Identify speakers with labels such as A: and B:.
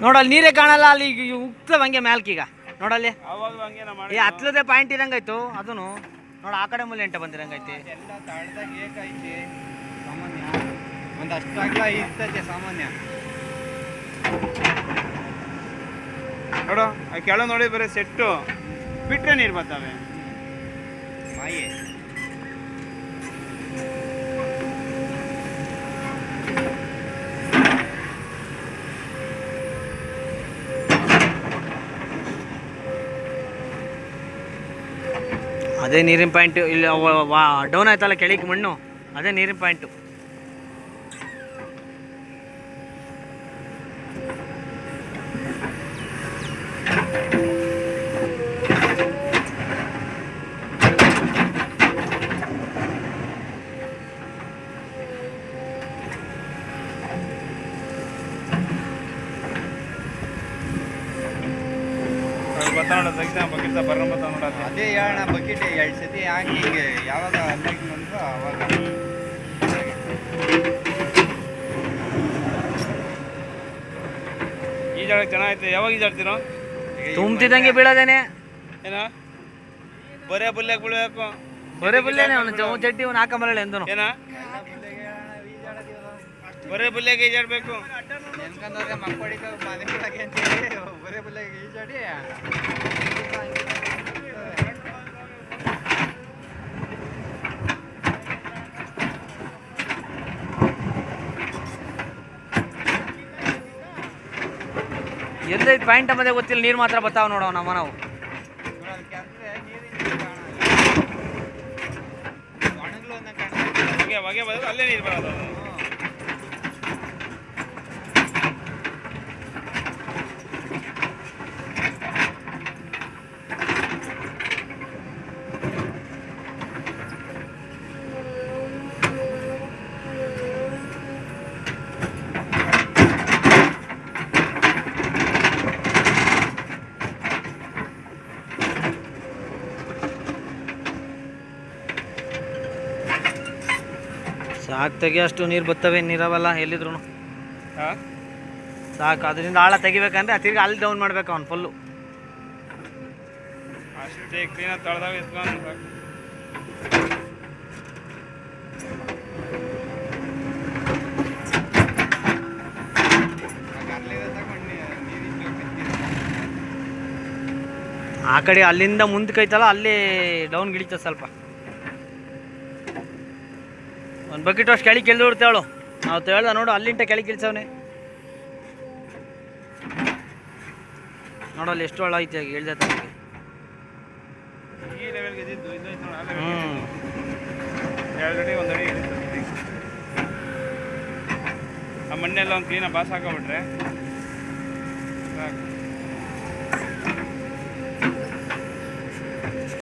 A: ನೋಡಲ್ಲಿ ನೀರೇ ಕಾಣಲ್ಲ, ಅಲ್ಲಿ ಉಕ್ತವ ಹಂಗೆ ಮ್ಯಾಲ್ಕೀಗ ನೋಡಲ್ಲಿ
B: ಅವಾಗ
A: ಈ ಹತ್ಲದೇ ಪಾಯಿಂಟ್ ಇರಂಗಾಯ್ತು. ಅದನ್ನು ನೋಡ ಆ ಕಡೆ ಮೂಲೆ ಎಂಟ ಬಂದಿರಂಗೈತಿ.
B: ಎಲ್ಲ ತಳದಾಗ ಏಕೈತಿ ಸಾಮಾನ್ಯ, ಒಂದಷ್ಟಾಗ್ಲ ಇರ್ತೈತೆ ಸಾಮಾನ್ಯ. ನೋಡು ಕೆಳ ನೋಡಿ ಬರೀ ಸೆಟ್ಟು ಬಿಟ್ರೆ ನೀರು ಬರ್ತಾವೆ. ಮಾಯೆ
A: ಅದೇ ನೀರಿನ ಪಾಯಿಂಟು. ಇಲ್ಲಿ ಡೌನ್ ಆಯ್ತಲ್ಲ ಕೆಳಗೆ ಮಣ್ಣು, ಅದೇ ನೀರಿನ ಪಾಯಿಂಟು. ಅದೇ ಹೇಳೋಣ ಬಕೆಟ್ 2 ಸತಿ ಹಾಕಿ ಯಾವಾಗ ಅಲ್ಲಿಗೆ ಬಂದ್ರು ಅವಾಗ ಈಜಾಡಕ್ಕೆ ಚೆನ್ನಾಗೈತೆ. ಯಾವಾಗ ಈಜಾಡ್ತೀರೋ? ತುಂಬ್ತಿದ್ದಂಗೆ ಬೀಳೋದೇನೆ.
B: ಏನ ಬರೇ ಬುಲ್ಯಾಗ ಬೀಳ್ಬೇಕು,
A: ಬರೇ ಬುಲ್ಲೇನೆ. ಅವನು ಜಡ್ಡಿ ಅವ್ನು ಹಾಕಂಬರಲ್ಲ ಎಂದನು.
B: ಏನ ಬರೇ ಬುಲ್ಯಾಗ ಈಜಾಡ್ಬೇಕು. ನೆನ್ಕಂದ್ರೆ ಮಕ್ಕಳಿಗೆ ಮನೆಗಳಿಗೆ ಅಂತೇಳಿ ಬರೇ ಬುಲ್ಯಾಗ ಈಜಾಡಿ
A: ಎಲ್ಲೇ ಪಾಯಿಂಟ್ ಮತ್ತೆ ಗೊತ್ತಿಲ್ಲ, ನೀರು ಮಾತ್ರ ಬರ್ತಾವ ನೋಡೋ ನಮ್ಮ ನಾವು.
B: ಅಲ್ಲೇ ನೀರು ಬರೋದು.
A: ಸಾಕು ತೆಗಿ, ಅಷ್ಟು ನೀರು ಬರ್ತವೆ. ನೀರವಲ್ಲ ಎಲ್ಲಿದ್ರು ಸಾಕು. ಅದರಿಂದ ಆಳ ತೆಗಿಬೇಕಂದ್ರೆ ತಿರ್ಗಿ ಅಲ್ಲಿ ಡೌನ್ ಮಾಡ್ಬೇಕು ಅವ್ನು ಫುಲ್ಲು.
B: ಅಷ್ಟೇ ಕ್ಲೀನಾಗಿ ತಳದಾಗ ಇಸ್ಕೊಂಡು
A: ಆ ಕಡೆ ಅಲ್ಲಿಂದ ಮುಂದಕ್ಕೈತಲ್ಲ ಅಲ್ಲಿ ಡೌನ್ ಗಿಳಿತದೆ ಸ್ವಲ್ಪ. ಒಂದು ಬಕೆಟ್ ಅಷ್ಟು ಕೆಳಗೆ ಕೆಳ್ದು ಬಿಡ್ತೇಳು. ನಾವು ಹೇಳ್ದ ನೋಡು ಅಲ್ಲಿಂಟ ಕೆಳಗೆ ಇಳಿಸವನೆ ನೋಡಲ್ಲಿ ಎಷ್ಟು ಒಳ್ಳೆ ಐತೆ ಹೇಳ್ದೆ ತನಗೆ.
B: ಆ ಮಣ್ಣೆಲ್ಲ ಒಂದು ಕ್ಲೀನಾಗಿ ಬಾಸ್ ಹಾಕೊಂಬಿಟ್ರೆ ಸಾಕು.